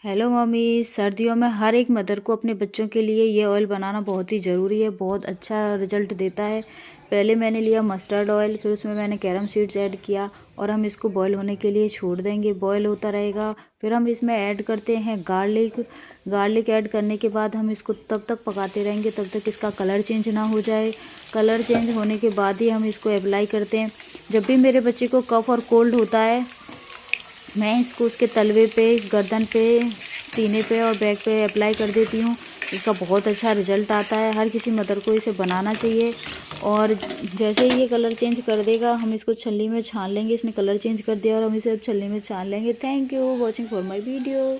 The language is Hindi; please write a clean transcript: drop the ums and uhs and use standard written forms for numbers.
Hello mummy. सर्दियों में हर एक मदर को अपने बच्चों के लिए ये ऑयल बनाना बहुत ही ज़रूरी है। बहुत अच्छा रिजल्ट देता है। पहले मैंने लिया मस्टर्ड ऑयल, फिर उसमें मैंने कैरम सीड्स ऐड किया और हम इसको बॉईल होने के लिए छोड़ देंगे। बॉईल होता रहेगा, फिर हम इसमें ऐड करते हैं गार्लिक। गार्लिक ऐड करने के बाद हम इसको तब तक पकाते रहेंगे तब तक इसका कलर चेंज ना हो जाए। कलर चेंज होने के बाद ही हम इसको अप्लाई करते हैं। जब भी मेरे बच्चे को कफ और कोल्ड होता है, मैं इसको उसके तलवे पे, गर्दन पे, सीने पे और बैक पे अप्लाई कर देती हूँ। इसका बहुत अच्छा रिजल्ट आता है। हर किसी मदर को इसे बनाना चाहिए। और जैसे ही ये कलर चेंज कर देगा, हम इसको छलनी में छान लेंगे। इसने कलर चेंज कर दिया और हम इसे अब छलनी में छान लेंगे। Thank you watching for my video.